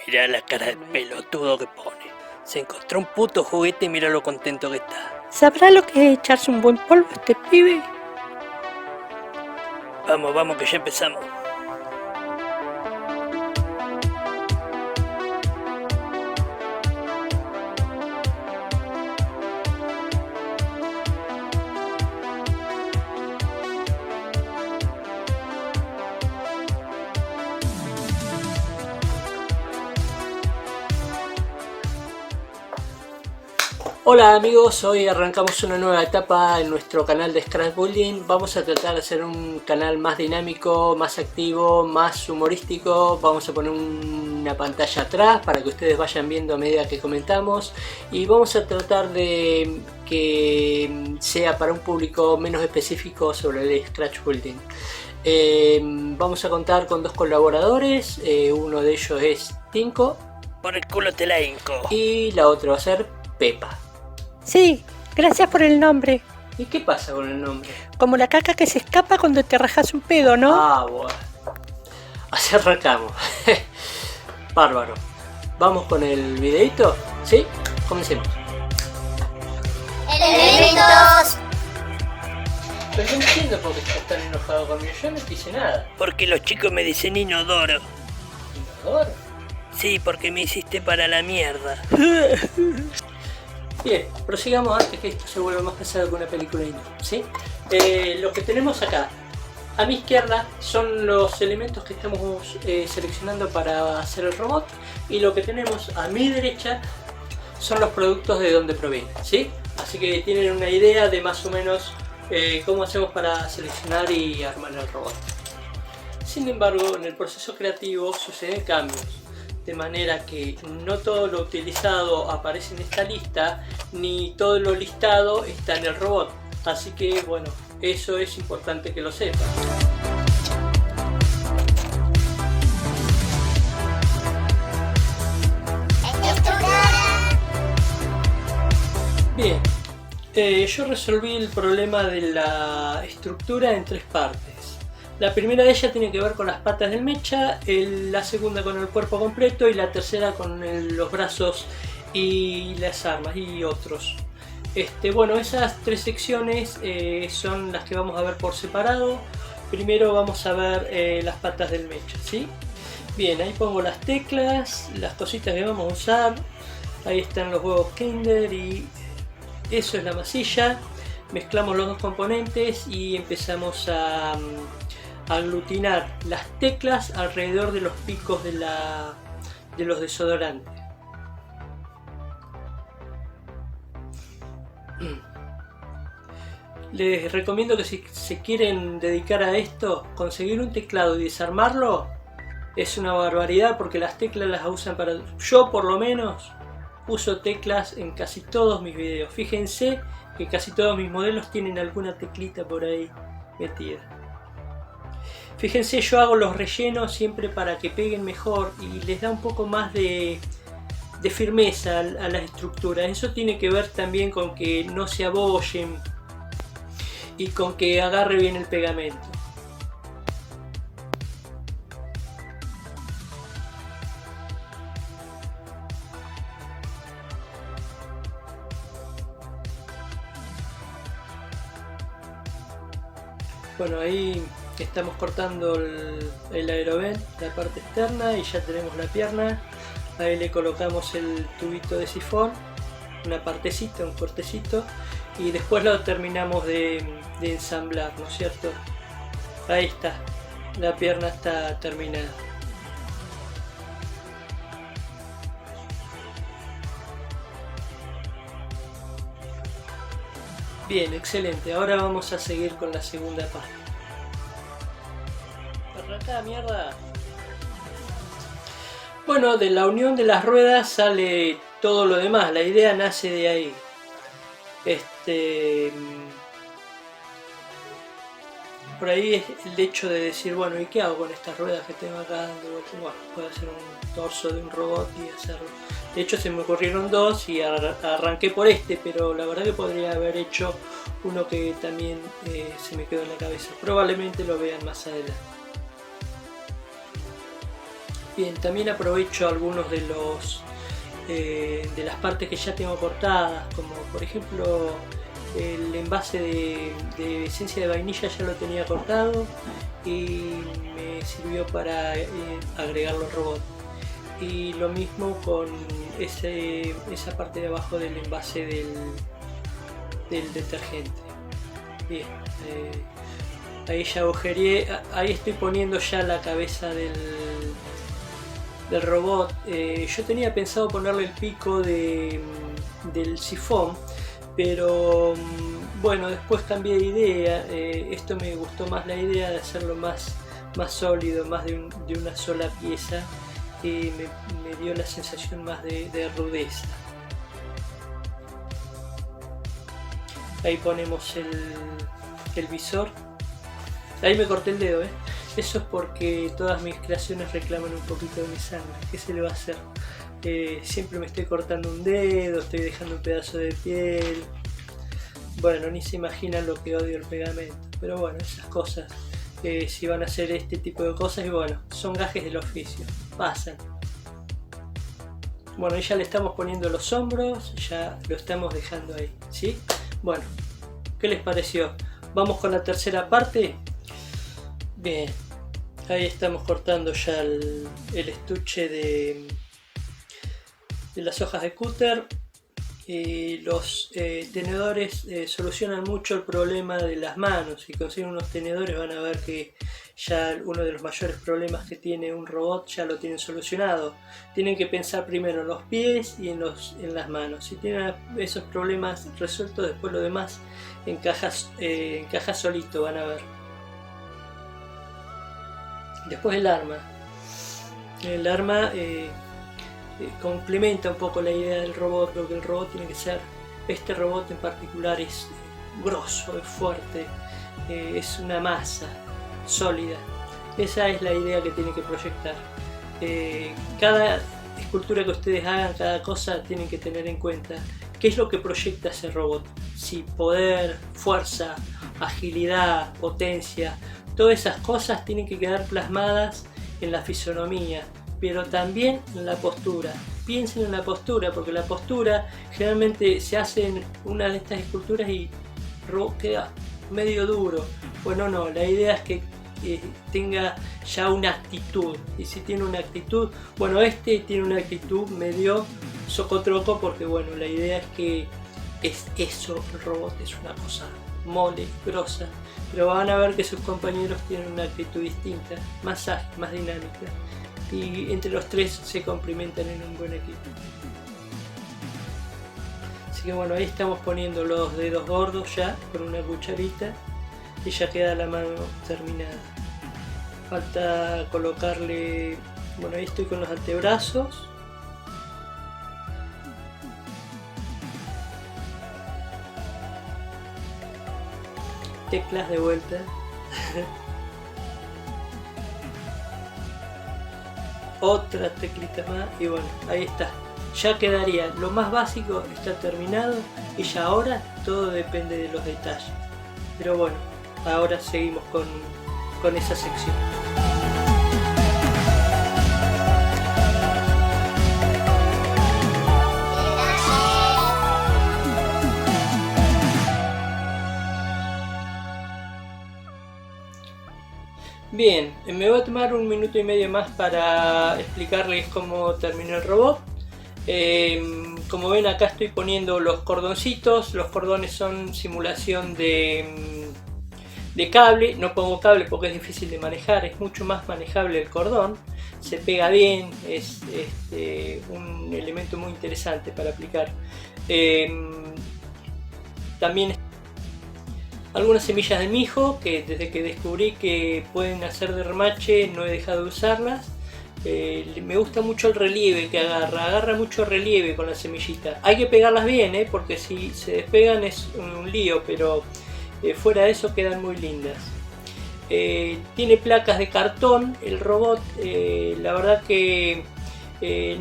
Mirá la cara de pelotudo que pone. Se encontró un puto juguete y mira lo contento que está. ¿Sabrá lo que es echarse un buen polvo este pibe? Vamos, vamos, que ya empezamos. Hola amigos, hoy arrancamos una nueva etapa en nuestro canal de Scrapbooking. Vamos a tratar de hacer un canal más dinámico, más activo, más humorístico. Vamos a poner una pantalla atrás para que ustedes vayan viendo a medida que comentamos. Y vamos a tratar de que sea para un público menos específico sobre el Scrapbooking. Vamos a contar con dos colaboradores, uno de ellos es Tinko. Por el culo te la hinco. Y la otra va a ser Pepa. Sí, gracias por el nombre. ¿Y qué pasa con el nombre? Como la caca que se escapa cuando te rajas un pedo, ¿no? Ah, bueno. Así arrancamos. Bárbaro. ¿Vamos con el videito? ¿Sí? Comencemos. ¡Elementos! Pero no entiendo por qué estás tan enojado conmigo. Yo no te hice nada. Porque los chicos me dicen inodoro. ¿Inodoro? Sí, porque me hiciste para la mierda. Bien, prosigamos antes que esto se vuelva más pesado que una película indie, ¿sí? Lo que tenemos acá, a mi izquierda, son los elementos que estamos seleccionando para hacer el robot. Y lo que tenemos a mi derecha son los productos de donde provienen, ¿sí? Así que tienen una idea de más o menos cómo hacemos para seleccionar y armar el robot. Sin embargo, en el proceso creativo suceden cambios. De manera que no todo lo utilizado aparece en esta lista, ni todo lo listado está en el robot. Así que bueno, eso es importante que lo sepan. Bien, yo resolví el problema de la estructura en tres partes. La primera de ellas tiene que ver con las patas del mecha, la segunda con el cuerpo completo y la tercera con los brazos y las armas y otros. Bueno, esas tres secciones son las que vamos a ver por separado. Primero vamos a ver las patas del mecha, ¿sí? Bien, ahí pongo las teclas, las cositas que vamos a usar. Ahí están los huevos Kinder y eso es la masilla. Mezclamos los dos componentes y empezamos a aglutinar las teclas alrededor de los picos de los desodorantes. Les recomiendo que si se quieren dedicar a esto, conseguir un teclado y desarmarlo es una barbaridad, porque las teclas las usan para... Yo por lo menos uso teclas en casi todos mis videos. Fíjense que casi todos mis modelos tienen alguna teclita por ahí metida. Fíjense, yo hago los rellenos siempre para que peguen mejor y les da un poco más de firmeza a las estructuras. Eso tiene que ver también con que no se abollen y con que agarre bien el pegamento. Bueno, ahí estamos cortando el aerovent, la parte externa, y ya tenemos la pierna. Ahí le colocamos el tubito de sifón, una partecita, un cortecito, y después lo terminamos de ensamblar, ¿no es cierto? Ahí está, la pierna está terminada. Bien, excelente. Ahora vamos a seguir con la segunda parte. Arrancá, mierda. Bueno, de la unión de las ruedas sale todo lo demás. La idea nace de ahí. Por ahí es el hecho de decir, bueno, ¿y qué hago con estas ruedas que tengo acá? Bueno, puedo hacer un torso de un robot y hacerlo. De hecho se me ocurrieron dos y arranqué por pero la verdad que podría haber hecho uno que también se me quedó en la cabeza. Probablemente lo vean más adelante. Bien, también aprovecho algunos de las partes que ya tengo cortadas, como por ejemplo el envase de esencia de vainilla ya lo tenía cortado y me sirvió para agregarlo al robot. Y lo mismo con esa parte de abajo del envase del detergente. Bien, ahí ya agujereé, ahí estoy poniendo ya la cabeza del robot. Yo tenía pensado ponerle el pico del sifón, pero bueno, después cambié de idea. Esto me gustó más la idea de hacerlo más sólido, más de una sola pieza, y me dio la sensación más de rudeza. Ahí ponemos el visor. Ahí me corté el dedo, Eso es porque todas mis creaciones reclaman un poquito de mi sangre. ¿Qué se le va a hacer? Siempre me estoy cortando un dedo, estoy dejando un pedazo de piel. Bueno, ni se imaginan lo que odio el pegamento. Pero bueno, esas cosas, si van a hacer este tipo de cosas, y bueno, son gajes del oficio, pasan. Bueno, ya le estamos poniendo los hombros, ya lo estamos dejando ahí, ¿sí? Bueno, ¿qué les pareció? Vamos con la tercera parte. Bien, ahí estamos cortando ya el estuche de las hojas de cúter. Y los tenedores solucionan mucho el problema de las manos. Si consiguen unos tenedores van a ver que ya uno de los mayores problemas que tiene un robot ya lo tienen solucionado. Tienen que pensar primero en los pies y en las manos. Si tienen esos problemas resueltos, después lo demás encaja solito, van a ver. Después el arma. El arma complementa un poco la idea del robot. Lo que el robot tiene que ser. Este robot en particular es grosso, es fuerte, es una masa sólida. Esa es la idea que tiene que proyectar. Cada escultura que ustedes hagan, cada cosa, tienen que tener en cuenta qué es lo que proyecta ese robot. Si poder, fuerza, agilidad, potencia, todas esas cosas tienen que quedar plasmadas en la fisonomía, pero también en la postura. Piensen en la postura, porque la postura generalmente se hace en una de estas esculturas y queda medio duro. Bueno, no, la idea es que tenga ya una actitud, y si tiene una actitud, bueno, tiene una actitud medio socotroco, porque bueno, la idea es que es eso, el robot es una cosa mole, grosa, pero van a ver que sus compañeros tienen una actitud distinta, más ágil, más dinámica, y entre los tres se complementan en un buen equipo. Así que bueno, ahí estamos poniendo los dedos gordos ya con una cucharita y ya queda la mano terminada. Falta colocarle, bueno, ahí estoy con los antebrazos. Teclas de vuelta. Otra teclita más y bueno, ahí está. Ya quedaría, lo más básico está terminado y ya ahora todo depende de los detalles. Pero bueno, ahora seguimos con esa sección. Bien, me voy a tomar un minuto y medio más para explicarles cómo terminó el robot. Como ven, acá estoy poniendo los cordoncitos. Los cordones son simulación de cable. No pongo cable porque es difícil de manejar, es mucho más manejable el cordón. Se pega bien, es un elemento muy interesante para aplicar. También algunas semillas de mijo, que desde que descubrí que pueden hacer de remache no he dejado de usarlas. Me gusta mucho el relieve que agarra mucho relieve con la semillita. Hay que pegarlas bien, porque si se despegan es un lío, pero fuera de eso quedan muy lindas. Tiene placas de cartón el robot, la verdad que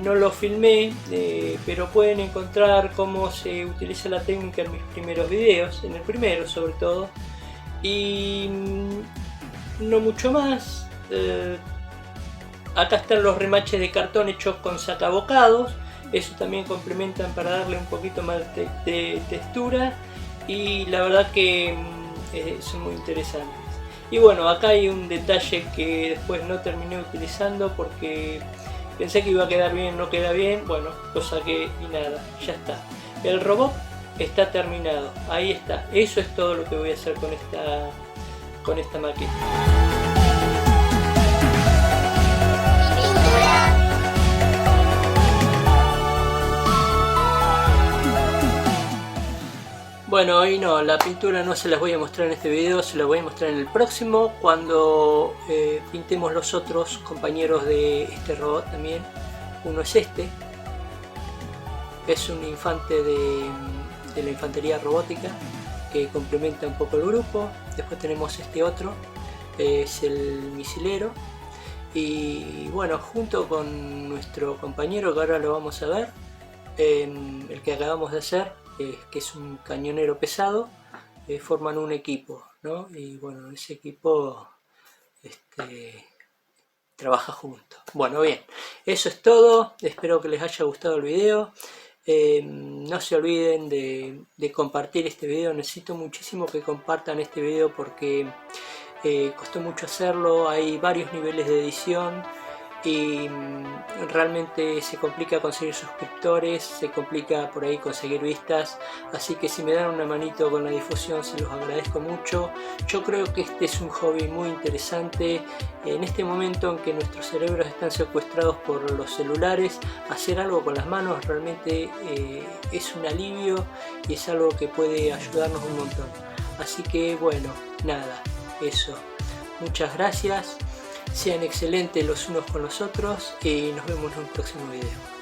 no lo filmé, pero pueden encontrar cómo se utiliza la técnica en mis primeros videos, en el primero sobre todo, y no mucho más. Acá están los remaches de cartón hechos con sacabocados. Eso también complementan para darle un poquito más de textura. Y la verdad que son muy interesantes. Y bueno, acá hay un detalle que después no terminé utilizando porque pensé que iba a quedar bien, no queda bien. Bueno, lo saqué y nada, ya está. El robot está terminado, ahí está. Eso es todo lo que voy a hacer con esta maqueta. Bueno, hoy no, la pintura no se las voy a mostrar en este video, se las voy a mostrar en el próximo, cuando pintemos los otros compañeros de este robot también. Uno es este, es un infante de la infantería robótica que complementa un poco el grupo. Después tenemos este otro, es el misilero. Y bueno, junto con nuestro compañero que ahora lo vamos a ver, el que acabamos de hacer, que es un cañonero pesado, forman un equipo, ¿no? Y bueno, ese equipo trabaja juntos. Bueno, bien, eso es todo. Espero que les haya gustado el video. No se olviden de compartir este video. Necesito muchísimo que compartan este video porque costó mucho hacerlo. Hay varios niveles de edición y realmente se complica conseguir suscriptores, se complica por ahí conseguir vistas, así que si me dan una manito con la difusión se los agradezco mucho. Yo creo que este es un hobby muy interesante. En este momento en que nuestros cerebros están secuestrados por los celulares, hacer algo con las manos realmente es un alivio y es algo que puede ayudarnos un montón. Así que bueno, nada, eso. Muchas gracias. Sean excelentes los unos con los otros y nos vemos en un próximo video.